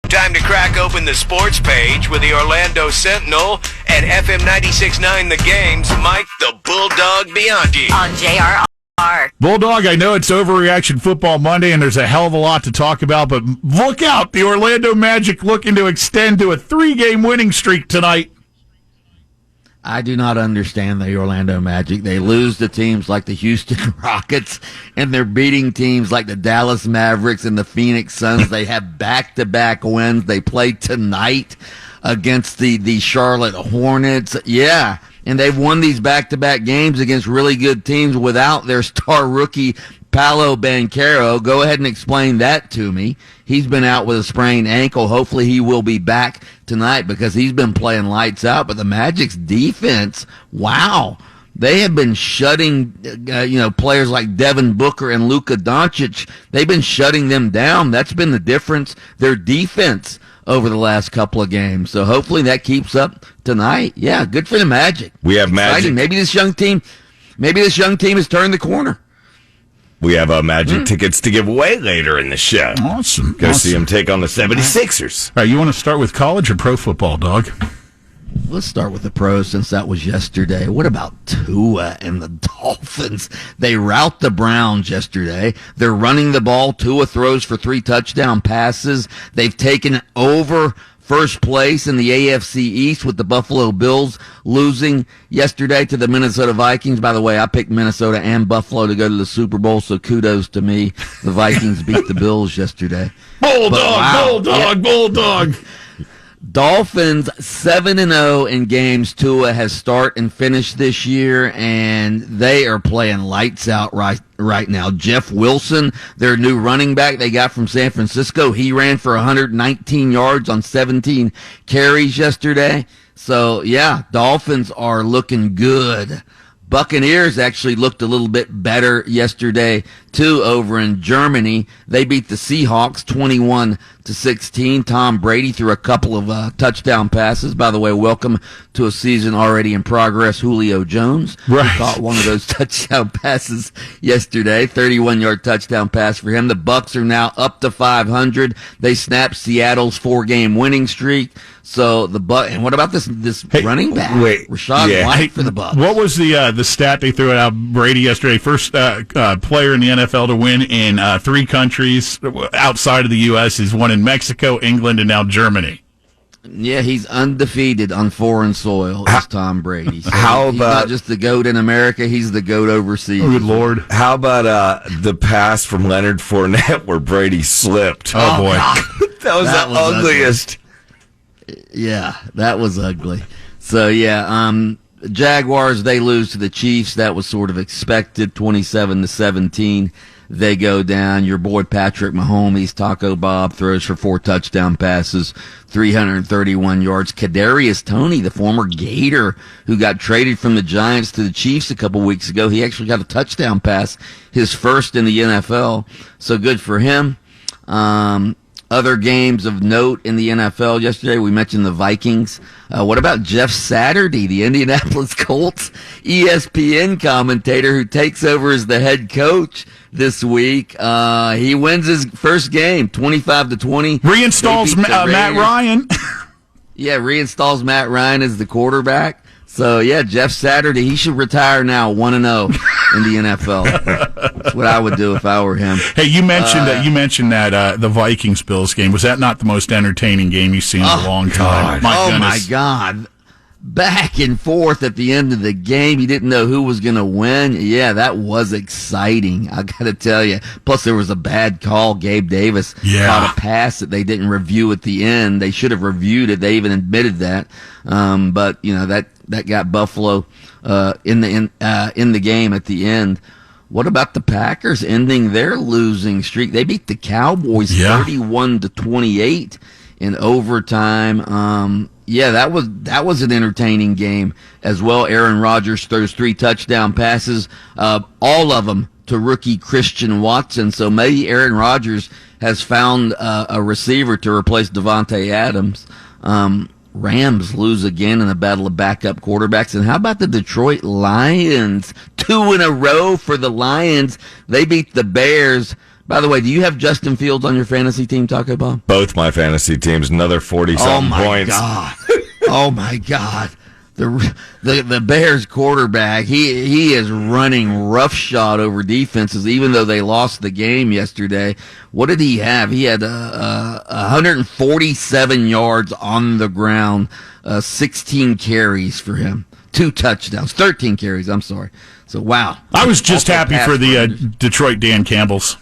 Time to crack open the sports page with the Orlando Sentinel and FM 96.9 The Game's Mike the Bulldog Bianchi. On JRR. Bulldog, I know it's Overreaction Football Monday, and there's a hell of a lot to talk about, but look out. The Orlando Magic looking to extend to a 3-game winning streak tonight. I do not understand the Orlando Magic. They lose to teams like the Houston Rockets, and they're beating teams like the Dallas Mavericks and the Phoenix Suns. They have back-to-back wins. They play tonight against the Charlotte Hornets. Yeah, and they've won these back-to-back games against really good teams without their star rookie, Paolo Banchero. Go ahead and explain that to me. He's been out with a sprained ankle. Hopefully he will be back tonight because he's been playing lights out. But the Magic's defense, wow. They have been shutting, players like Devin Booker and Luka Doncic. They've been shutting them down. That's been the difference. Their defense over the last couple of games. So hopefully that keeps up tonight. Yeah, good for the Magic. We have Magic. Maybe this young team has turned the corner. We have Magic tickets to give away later in the show. Awesome. Go see them take on the 76ers. All right, you want to start with college or pro football, dog? Let's start with the pros since that was yesterday. What about Tua and the Dolphins? They rout the Browns yesterday. They're running the ball. Tua throws for 3 touchdown passes. They've taken over first place in the AFC East with the Buffalo Bills losing yesterday to the Minnesota Vikings. By the way, I picked Minnesota and Buffalo to go to the Super Bowl, so kudos to me. The Vikings beat the Bills yesterday. Bulldog. Dolphins 7-0 in games Tua has start and finish this year, and they are playing lights out right now. Jeff Wilson, their new running back they got from San Francisco, he ran for 119 yards on 17 carries yesterday. So, yeah, Dolphins are looking good. Buccaneers actually looked a little bit better yesterday, too, over in Germany. They beat the Seahawks 21-16. Tom Brady threw a couple of touchdown passes. By the way, welcome to a season already in progress, Julio Jones. Right. Caught one of those touchdown passes yesterday, 31-yard touchdown pass for him. The Bucs are now up to 500. They snapped Seattle's 4-game winning streak. So and what about this running back, Rashad White for the Bucs? What was the stat they threw out Brady yesterday? First player in the NFL to win in 3 countries outside of the U.S. He's won in Mexico, England, and now Germany. Yeah, he's undefeated on foreign soil. Is Tom Brady? So How he's about not just the GOAT in America? He's the GOAT overseas. Oh, good Lord! How about the pass from Leonard Fournette where Brady slipped? Oh boy, that was the ugliest. Ugly. Yeah, that was ugly. So, yeah, Jaguars, they lose to the Chiefs. That was sort of expected, 27-17. They go down. Your boy Patrick Mahomes, Taco Bob, throws for 4 touchdown passes, 331 yards. Kadarius Toney, the former Gator who got traded from the Giants to the Chiefs a couple weeks ago, he actually got a touchdown pass, his first in the NFL. So good for him. Other games of note in the NFL yesterday, we mentioned the Vikings. What about Jeff Saturday, the Indianapolis Colts ESPN commentator who takes over as the head coach this week? He wins his first game, 25-20. Reinstalls Matt Ryan. Yeah, reinstalls Matt Ryan as the quarterback. So, yeah, Jeff Saturday, he should retire now, 1-0 in the NFL. That's what I would do if I were him. Hey, you mentioned that the Vikings-Bills game. Was that not the most entertaining game you've seen in a long time? My God. Back and forth at the end of the game. You didn't know who was going to win. Yeah, that was exciting, I got to tell you. Plus, there was a bad call. Gabe Davis caught a pass that they didn't review at the end. They should have reviewed it. They even admitted that. But, that got Buffalo in the game at the end. What about the Packers ending their losing streak? They beat the Cowboys 31-28 in overtime. That was an entertaining game as well. Aaron Rodgers throws 3 touchdown passes, all of them to rookie Christian Watson. So maybe Aaron Rodgers has found a receiver to replace Devontae Adams. Rams lose again in a battle of backup quarterbacks. And how about the Detroit Lions? 2 in a row for the Lions. They beat the Bears By the way, do you have Justin Fields on your fantasy team, Taco Bomb? Both my fantasy teams, another 40-something points. God. Oh, my God. The Bears quarterback, he is running roughshod over defenses, even though they lost the game yesterday. What did he have? He had 147 yards on the ground, 16 carries for him, 2 touchdowns, 13 carries, I'm sorry. So, wow. I was just Also happy pass for the runners. Detroit Dan Campbells.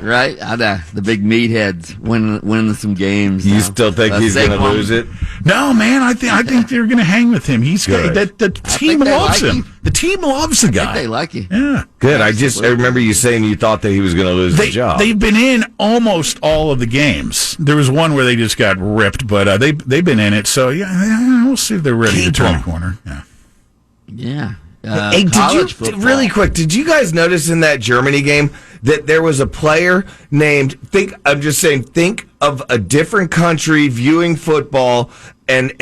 Right? The big meatheads winning some games. You now. still think he's going to Saquon- lose it? No, man, I think they're going to hang with him. He's Good. the team think they loves like him. him. The team loves the I think guy. they like you. Yeah. Good. I remember you saying you thought that he was going to lose the job. They've been in almost all of the games. There was one where they just got ripped, but they've been in it. So yeah, we'll see if they're ready to turn the corner. Yeah. Yeah. Hey, College football. really quick, did you guys notice in that Germany game that there was a player named, think of a different country viewing football and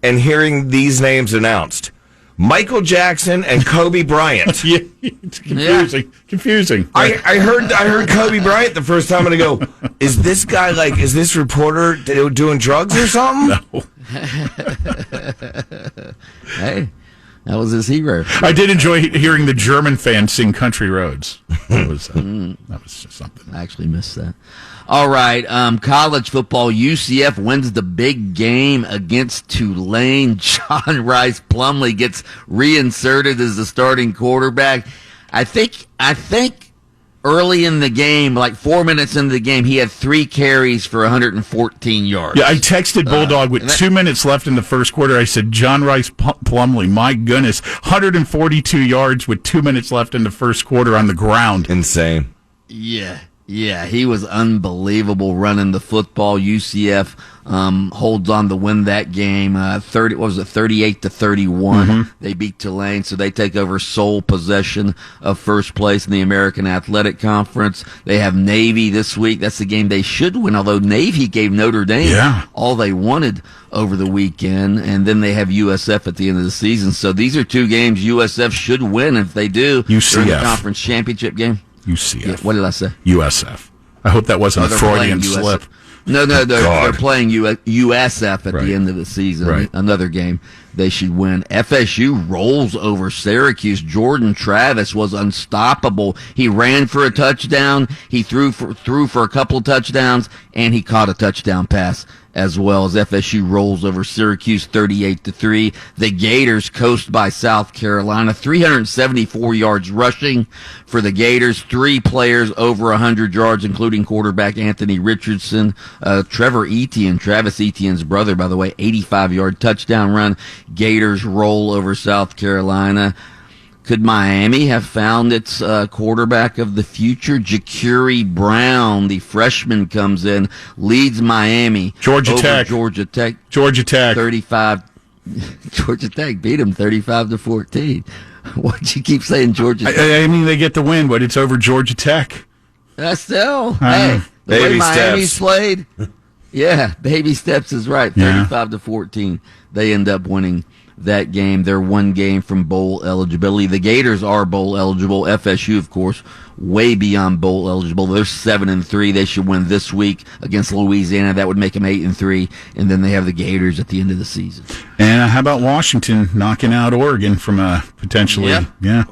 hearing these names announced? Michael Jackson and Kobe Bryant. Yeah, it's confusing. Confusing. I heard Kobe Bryant the first time and I go, is this reporter doing drugs or something? No. Hey, that was his hero. I did enjoy hearing the German fans sing "Country Roads." That was just something. I actually missed that. All right, college football. UCF wins the big game against Tulane. John Rice Plumlee gets reinserted as the starting quarterback. I think early in the game, like 4 minutes into the game, he had 3 carries for 114 yards. Yeah, I texted Bulldog with 2 minutes left in the first quarter. I said, John Rice Plumlee, my goodness, 142 yards with 2 minutes left in the first quarter on the ground. Insane. Yeah, he was unbelievable running the football. UCF holds on to win that game. 38-31. Mm-hmm. They beat Tulane, so they take over sole possession of first place in the American Athletic Conference. They have Navy this week. That's the game they should win, although Navy gave Notre Dame all they wanted over the weekend, and then they have USF at the end of the season. So these are 2 games USF should win. If they do, during the conference championship game. UCF. Yeah, what did I say? USF. I hope that wasn't a Freudian slip. No, they're playing USF at the end of the season. Right. Another game they should win. FSU rolls over Syracuse. Jordan Travis was unstoppable. He ran for a touchdown. He threw for a couple of touchdowns, and he caught a touchdown pass as well, as FSU rolls over Syracuse 38-3. The Gators coast by South Carolina, 374 yards rushing for the Gators. 3 players over 100 yards, including quarterback Anthony Richardson. Trevor Etienne, Travis Etienne's brother, by the way, 85-yard touchdown run. Gators roll over South Carolina. Could Miami have found its quarterback of the future? Ja'Curie Brown, the freshman, comes in, leads Miami. Georgia Tech. 35. Georgia Tech beat them 35-14. Why'd you keep saying Georgia Tech? I mean, they get the win, but it's over Georgia Tech. Still, hey, the way Miami's played, yeah, baby steps is right. 35-14. They end up winning that game. They're 1 game from bowl eligibility. The Gators are bowl eligible. FSU, of course, way beyond bowl eligible. They're 7-3. They should win this week against Louisiana. That would make them 8-3. And then they have the Gators at the end of the season. And how about Washington knocking out Oregon from potentially? Yeah.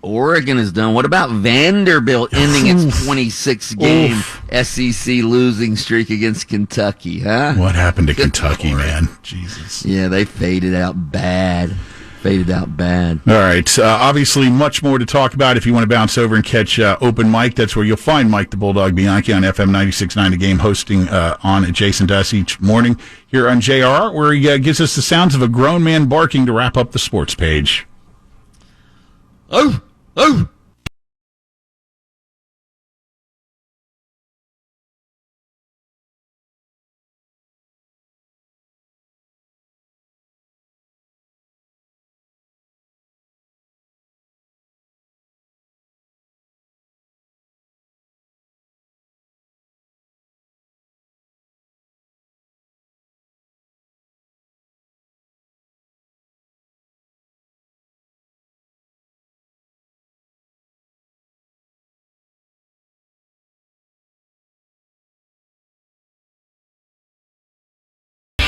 Oregon is done. What about Vanderbilt ending its 26-game SEC losing streak against Kentucky, huh? What happened to Kentucky, man? Jesus. Yeah, they faded out bad. All right. Obviously, much more to talk about. If you want to bounce over and catch Open Mic, that's where you'll find Mike the Bulldog Bianchi on FM 96.9 The Game, hosting on adjacent to us each morning here on JRR, where he gives us the sounds of a grown man barking to wrap up the sports page. Oh!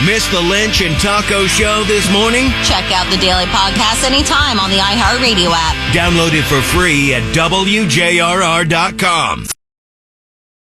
Miss the Lynch and Taco Show this morning? Check out the daily podcast anytime on the iHeartRadio app. Download it for free at WJRR.com.